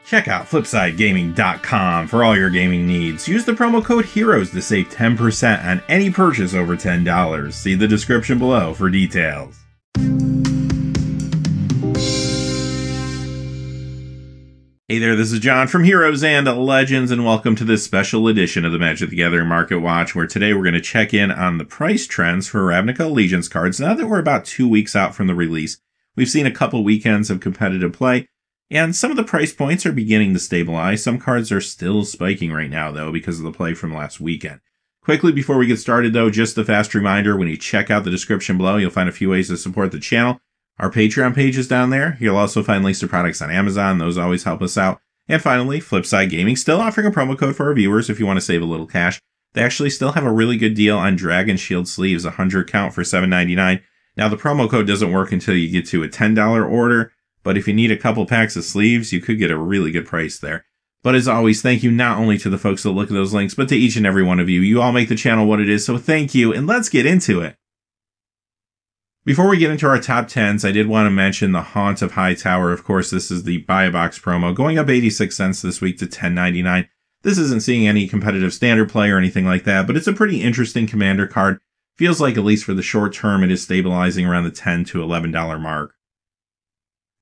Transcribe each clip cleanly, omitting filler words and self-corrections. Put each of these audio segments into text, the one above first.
Check out FlipsideGaming.com for all your gaming needs. Use the promo code HEROES to save 10% on any purchase over $10. See the description below for details. Hey there, this is John from Heroes and Legends, and welcome to this special edition of the Magic the Gathering Market Watch, where today we're going to check in on the price trends for Ravnica Allegiance cards. Now that we're about 2 weeks out from the release, we've seen a couple weekends of competitive play, and some of the price points are beginning to stabilize. Some cards are still spiking right now, though, because of the play from last weekend. Quickly, before we get started, though, just a fast reminder, when you check out the description below, you'll find a few ways to support the channel. Our Patreon page is down there. You'll also find links to products on Amazon. Those always help us out. And finally, Flipside Gaming, still offering a promo code for our viewers if you want to save a little cash. They actually still have a really good deal on Dragon Shield sleeves, 100 count for $7.99. Now, the promo code doesn't work until you get to a $10 order. But if you need a couple packs of sleeves, you could get a really good price there. But as always, thank you not only to the folks that look at those links, but to each and every one of you. You all make the channel what it is, so thank you, and let's get into it. Before we get into our top 10s, I did want to mention the Haunt of Hightower. Of course, this is the buy a box promo, going up 86 cents this week to $10.99. This isn't seeing any competitive standard play or anything like that, but it's a pretty interesting commander card. Feels like, at least for the short term, it is stabilizing around the $10 to $11 mark.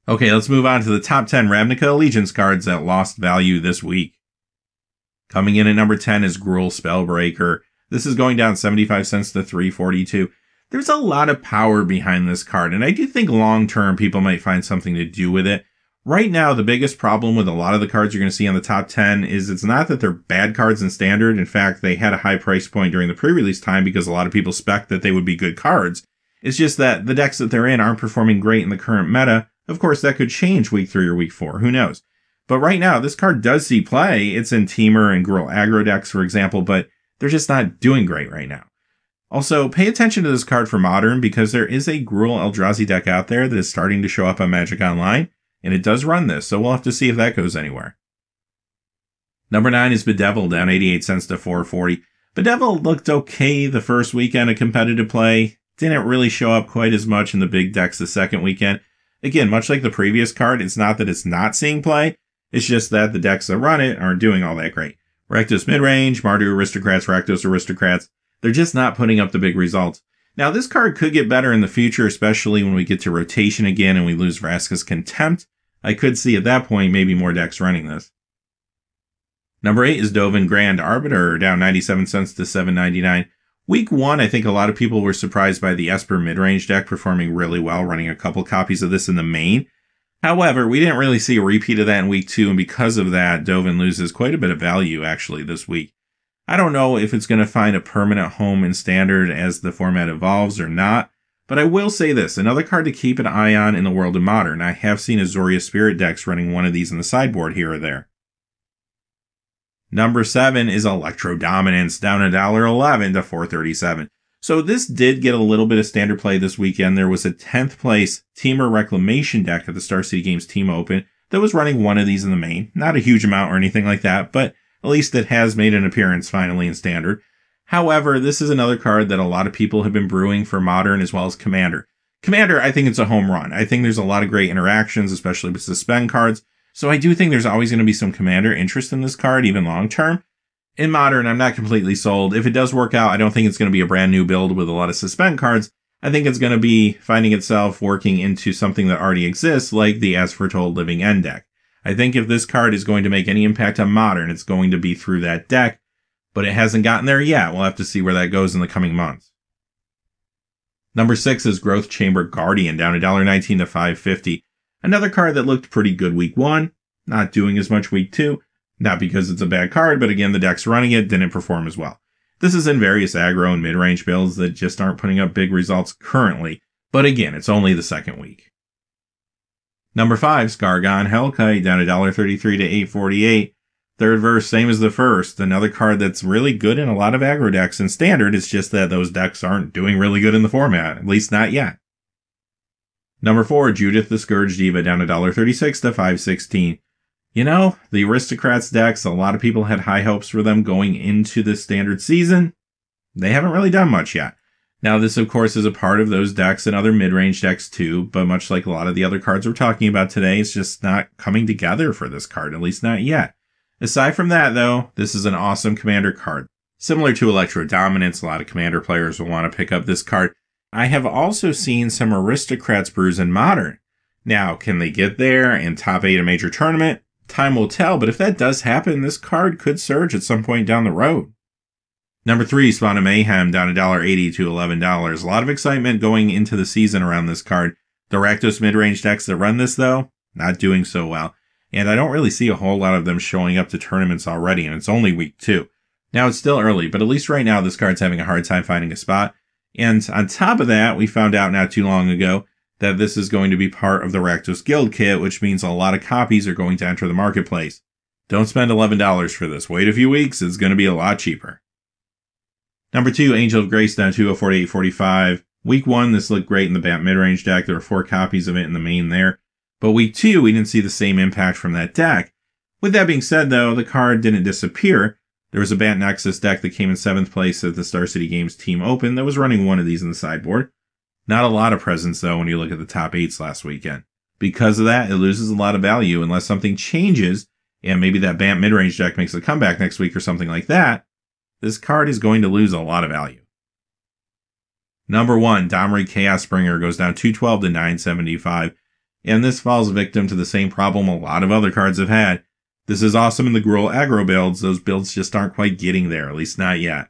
Okay, let's move on to the top 10 Ravnica Allegiance cards that lost value this week. Coming in at number 10 is Gruul Spellbreaker. This is going down 75 cents to $3.42. There's a lot of power behind this card, and I do think long-term people might find something to do with it. Right now, the biggest problem with a lot of the cards you're going to see on the top 10 is it's not that they're bad cards in Standard. In fact, they had a high price point during the pre-release time because a lot of people spec that they would be good cards. It's just that the decks that they're in aren't performing great in the current meta. Of course, that could change week 3 or week 4. Who knows? But right now, this card does see play. It's in Temur and Gruul aggro decks, for example, but they're just not doing great right now. Also, pay attention to this card for Modern, because there is a Gruul Eldrazi deck out there that is starting to show up on Magic Online, and it does run this, so we'll have to see if that goes anywhere. Number 9 is Bedevil, down 88 cents to $4.40. Bedevil looked okay the first weekend of competitive play. Didn't really show up quite as much in the big decks the second weekend. Again, much like the previous card, it's not that it's not seeing play, it's just that the decks that run it aren't doing all that great. Rakdos Midrange, Mardu Aristocrats, Rakdos Aristocrats, they're just not putting up the big results. Now, this card could get better in the future, especially when we get to rotation again and we lose Vraska's Contempt. I could see at that point maybe more decks running this. Number 8 is Dovin Grand Arbiter, down 97 cents to $7.99. Week 1, I think a lot of people were surprised by the Esper midrange deck performing really well, running a couple copies of this in the main. However, we didn't really see a repeat of that in week 2, and because of that, Dovin loses quite a bit of value actually this week. I don't know if it's going to find a permanent home in Standard as the format evolves or not, but I will say this, another card to keep an eye on in the world of Modern. I have seen Azoria Spirit decks running one of these in the sideboard here or there. Number 7 is Electro Dominance, down $1.11 to $4.37. So this did get a little bit of standard play this weekend. There was a 10th place Temur Reclamation deck at the Star City Games Team Open that was running one of these in the main. Not a huge amount or anything like that, but at least it has made an appearance finally in Standard. However, this is another card that a lot of people have been brewing for Modern as well as Commander. Commander, I think it's a home run. I think there's a lot of great interactions, especially with suspend cards. So I do think there's always going to be some Commander interest in this card, even long term. In Modern, I'm not completely sold. If it does work out, I don't think it's going to be a brand new build with a lot of suspend cards. I think it's going to be finding itself working into something that already exists, like the As Foretold Living End deck. I think if this card is going to make any impact on Modern, it's going to be through that deck, but it hasn't gotten there yet. We'll have to see where that goes in the coming months. Number 6 is Growth Chamber Guardian, down $1.19 to $5.50. Another card that looked pretty good week 1, not doing as much week 2. Not because it's a bad card, but again, the decks running it didn't perform as well. This is in various aggro and mid-range builds that just aren't putting up big results currently, but again, it's only the second week. Number 5, Skargon Hellkite, down $1.33 to $8.48. Third verse, same as the first. Another card that's really good in a lot of aggro decks in Standard. It's just that those decks aren't doing really good in the format, at least not yet. Number 4, Judith the Scourge Diva, down $1.36 to $5.16. You know, the Aristocrats decks, a lot of people had high hopes for them going into the Standard season. They haven't really done much yet. Now, this, of course, is a part of those decks and other mid-range decks too, but much like a lot of the other cards we're talking about today, it's just not coming together for this card, at least not yet. Aside from that, though, this is an awesome commander card. Similar to Electro Dominance, a lot of commander players will want to pick up this card. I have also seen some Aristocrats brews in Modern. Now, can they get there and top 8 a major tournament? Time will tell, but if that does happen, this card could surge at some point down the road. Number 3, Spawn of Mayhem, down $1.80 to $11. A lot of excitement going into the season around this card. The Rakdos mid-range decks that run this, though, not doing so well. And I don't really see a whole lot of them showing up to tournaments already, and it's only week 2. Now, it's still early, but at least right now, this card's having a hard time finding a spot. And on top of that, we found out not too long ago that this is going to be part of the Rakdos Guild kit, which means a lot of copies are going to enter the marketplace. Don't spend $11 for this. Wait a few weeks, it's going to be a lot cheaper. Number 2, Angel of Grace, down $2.48 to $8.45. Week 1, this looked great in the BAT mid-range deck. There were 4 copies of it in the main there. But week 2, we didn't see the same impact from that deck. With that being said, though, the card didn't disappear. There was a BAT Nexus deck that came in 7th place at the Star City Games Team Open that was running one of these in the sideboard. Not a lot of presence, though, when you look at the top 8s last weekend. Because of that, it loses a lot of value unless something changes, and maybe that BAT mid-range deck makes a comeback next week or something like that. This card is going to lose a lot of value. Number 1, Domri Chaos Bringer goes down $2.12 to $9.75, and this falls victim to the same problem a lot of other cards have had. This is awesome in the Gruul aggro builds. Those builds just aren't quite getting there, at least not yet.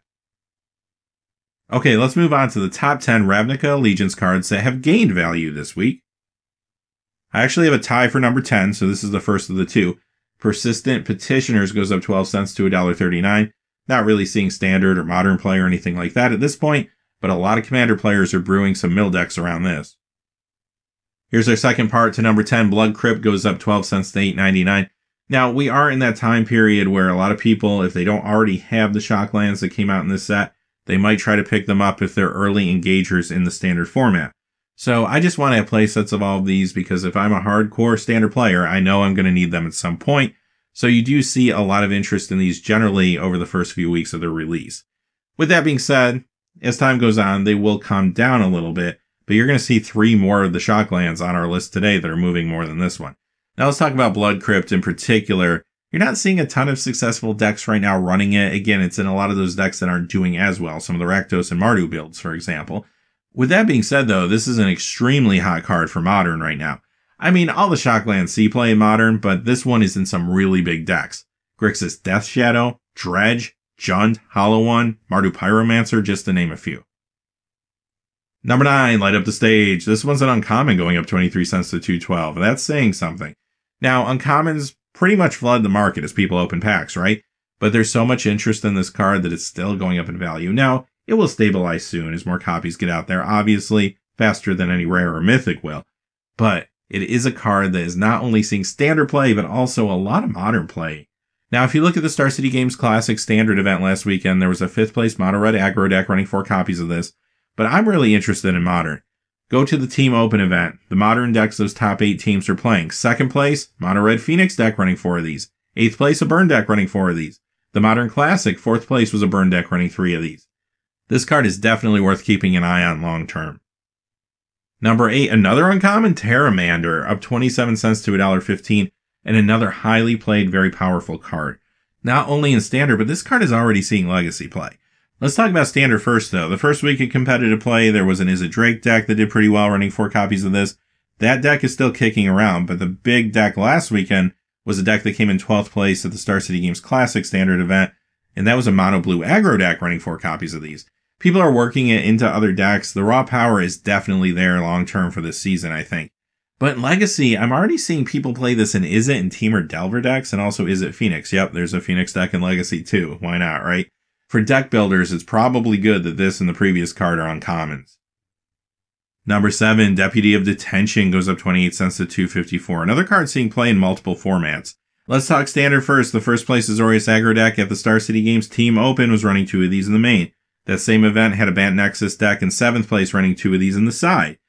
Okay, let's move on to the top 10 Ravnica Allegiance cards that have gained value this week. I actually have a tie for number 10, so this is the first of the 2. Persistent Petitioners goes up 12 cents to $1.39. Not really seeing standard or modern play or anything like that at this point, but a lot of commander players are brewing some mill decks around this. Here's our second part to number 10. Blood Crypt goes up 12 cents to $8.99. Now, we are in that time period where a lot of people, if they don't already have the shock lands that came out in this set, they might try to pick them up if they're early engagers in the standard format. So I just want to have play sets of all of these because if I'm a hardcore standard player, I know I'm going to need them at some point. So you do see a lot of interest in these generally over the first few weeks of their release. With that being said, as time goes on, they will calm down a little bit, but you're going to see 3 more of the shock lands on our list today that are moving more than this one. Now let's talk about Blood Crypt in particular. You're not seeing a ton of successful decks right now running it. Again, it's in a lot of those decks that aren't doing as well. Some of the Rakdos and Mardu builds, for example. With that being said, though, this is an extremely hot card for Modern right now. I mean, all the Shocklands see play in Modern, but this one is in some really big decks. Grixis Death Shadow, Dredge, Jund, Hollow One, Mardu Pyromancer, just to name a few. Number 9, Light Up the Stage. This one's an uncommon going up 23 cents to $2.12. That's saying something. Now, uncommons pretty much flood the market as people open packs, right? But there's so much interest in this card that it's still going up in value. Now, it will stabilize soon as more copies get out there, obviously faster than any rare or mythic will. But it is a card that is not only seeing standard play, but also a lot of modern play. Now, if you look at the Star City Games Classic standard event last weekend, there was a 5th place mono red aggro deck running 4 copies of this. But I'm really interested in modern. Go to the Team Open event. The modern decks those top 8 teams are playing. 2nd place, mono red Phoenix deck running 4 of these. 8th place, a burn deck running 4 of these. The Modern Classic, 4th place was a burn deck running 3 of these. This card is definitely worth keeping an eye on long term. Number 8, another uncommon, Terramander, up 27 cents to $1.15, and another highly played, very powerful card. Not only in standard, but this card is already seeing legacy play. Let's talk about standard first, though. The first week of competitive play, there was an Is It Drake deck that did pretty well, running 4 copies of this. That deck is still kicking around, but the big deck last weekend was a deck that came in 12th place at the Star City Games Classic standard event, and that was a mono blue aggro deck running 4 copies of these. People are working it into other decks. The raw power is definitely there long term for this season, I think. But in Legacy, I'm already seeing people play this in Is It and Temur Delver decks, and also Is It Phoenix. Yep, there's a Phoenix deck in Legacy too. Why not, right? For deck builders, it's probably good that this and the previous card are uncommons. Number 7, Deputy of Detention goes up 28 cents to $2.54. Another card seeing play in multiple formats. Let's talk standard first. The first place Azorius aggro deck at the Star City Games Team Open was running 2 of these in the main. That same event had a Bant Nexus deck in 7th place running 2 of these in the side.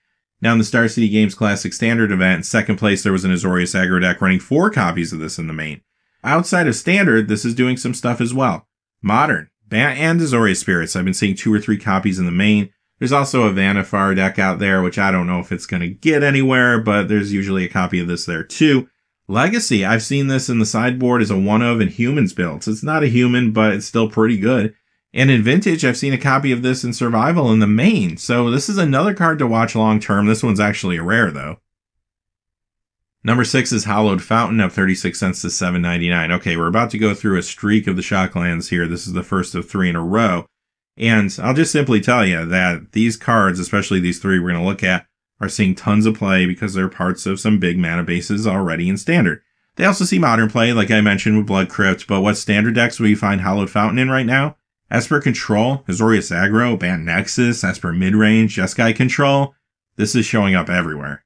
Now in the Star City Games Classic Standard event, in 2nd place there was an Azorius aggro deck running 4 copies of this in the main. Outside of Standard, this is doing some stuff as well. Modern, Bant and Azorius Spirits, I've been seeing 2 or 3 copies in the main. There's also a Vannifar deck out there, which I don't know if it's going to get anywhere, but there's usually a copy of this there too. Legacy, I've seen this in the sideboard as a one of in Humans builds. It's not a human, but it's still pretty good. And in Vintage, I've seen a copy of this in Survival in the main. So this is another card to watch long term. This one's actually a rare though. Number 6 is Hallowed Fountain, up 36 cents to $7.99. Okay, we're about to go through a streak of the Shocklands here. This is the first of 3 in a row. And I'll just simply tell you that these cards, especially these 3 we're going to look at, are seeing tons of play because they're parts of some big mana bases already in Standard. They also see Modern play, like I mentioned with Blood Crypt, but what Standard decks will you find Hallowed Fountain in right now? Esper Control, Azorius Aggro, Bant Nexus, Esper Midrange, Jeskai Control. This is showing up everywhere.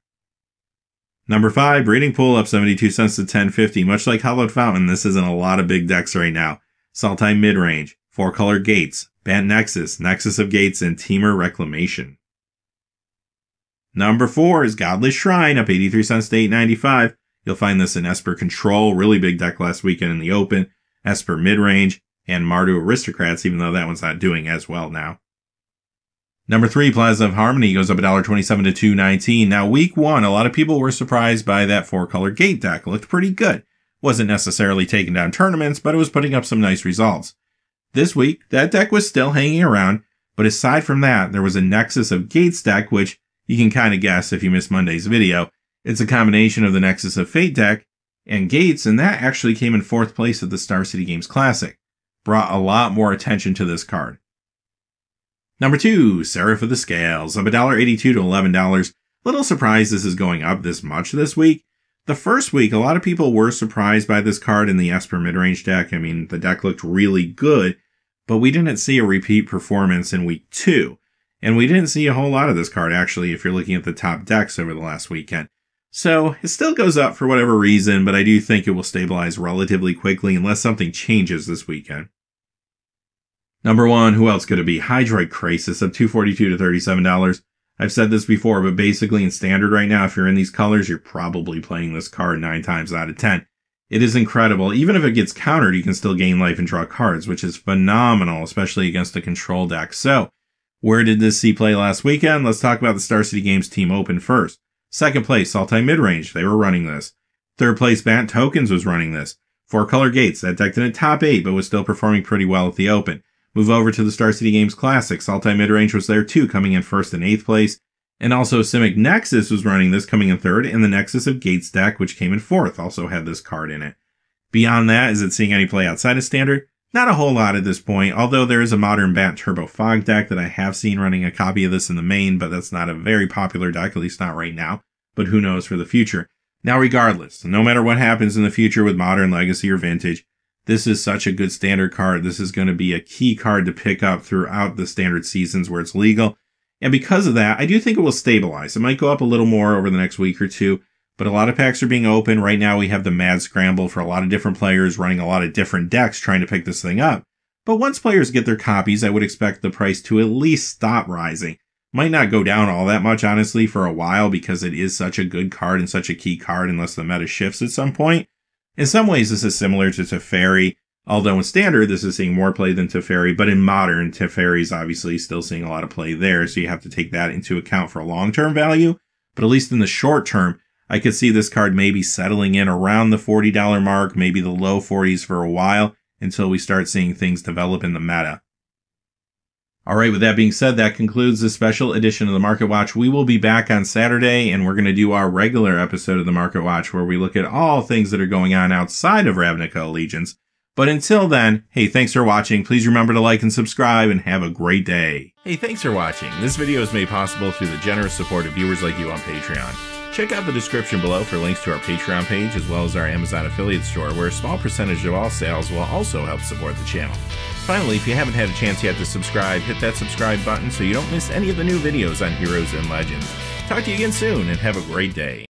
Number 5, Breeding Pool, up 72 cents to $10.50. Much like Hallowed Fountain, this is in a lot of big decks right now. Sultai Midrange, 4-color Gates, Bant Nexus, Nexus of Gates, and Temur Reclamation. Number 4 is Godless Shrine, up 83 cents to $8.95. You'll find this in Esper Control, really big deck last weekend in the Open, Esper Midrange, and Mardu Aristocrats, even though that one's not doing as well now. Number 3, Plaza of Harmony, goes up $1.27 to $2.19. Now, week 1, a lot of people were surprised by that 4-color Gate deck. It looked pretty good. Wasn't necessarily taking down tournaments, but it was putting up some nice results. This week, that deck was still hanging around, but aside from that, there was a Nexus of Gates deck, which you can kind of guess if you missed Monday's video. It's a combination of the Nexus of Fate deck and Gates, and that actually came in 4th place at the Star City Games Classic. Brought a lot more attention to this card. Number 2, Seraph of the Scales, up $1.82 to $11. Little surprised this is going up this much this week. The first week, a lot of people were surprised by this card in the Esper midrange deck. I mean, the deck looked really good, but we didn't see a repeat performance in week 2. And we didn't see a whole lot of this card, actually, if you're looking at the top decks over the last weekend. So it still goes up for whatever reason, but I do think it will stabilize relatively quickly unless something changes this weekend. Number 1, who else could it be? Hydroid Krasis, up $2.42 to $37. I've said this before, but basically in Standard right now, if you're in these colors, you're probably playing this card 9 times out of 10. It is incredible. Even if it gets countered, you can still gain life and draw cards, which is phenomenal, especially against a control deck. So, where did this see play last weekend? Let's talk about the Star City Games Team Open first. 2nd place, Sultai Midrange. They were running this. 3rd place, Bant Tokens was running this. 4-color Gates. That deck didn't top 8, but was still performing pretty well at the Open. Move over to the Star City Games Classic. Sultai Midrange was there too, coming in 1st and 8th place. And also Simic Nexus was running this, coming in 3rd, and the Nexus of Gates deck, which came in 4th, also had this card in it. Beyond that, is it seeing any play outside of Standard? Not a whole lot at this point, although there is a modern Bat Turbo Fog deck that I have seen running a copy of this in the main, but that's not a very popular deck, at least not right now, but who knows for the future. Now regardless, no matter what happens in the future with Modern, Legacy, or Vintage, this is such a good Standard card. This is going to be a key card to pick up throughout the Standard seasons where it's legal. And because of that, I do think it will stabilize. It might go up a little more over the next week or two, but a lot of packs are being open. Right now we have the mad scramble for a lot of different players running a lot of different decks trying to pick this thing up. But once players get their copies, I would expect the price to at least stop rising. Might not go down all that much, honestly, for a while because it is such a good card and such a key card unless the meta shifts at some point. In some ways, this is similar to Teferi, although in Standard, this is seeing more play than Teferi, but in Modern, Teferi is obviously still seeing a lot of play there, so you have to take that into account for long-term value. But at least in the short term, I could see this card maybe settling in around the $40 mark, maybe the low 40s for a while, until we start seeing things develop in the meta. Alright, with that being said, that concludes this special edition of the Market Watch. We will be back on Saturday, and we're going to do our regular episode of the Market Watch, where we look at all things that are going on outside of Ravnica Allegiance. But until then, hey, thanks for watching. Please remember to like and subscribe, and have a great day. Hey, thanks for watching. This video is made possible through the generous support of viewers like you on Patreon. Check out the description below for links to our Patreon page, as well as our Amazon affiliate store, where a small percentage of all sales will also help support the channel. Finally, if you haven't had a chance yet to subscribe, hit that subscribe button so you don't miss any of the new videos on Heroes and Legends. Talk to you again soon, and have a great day.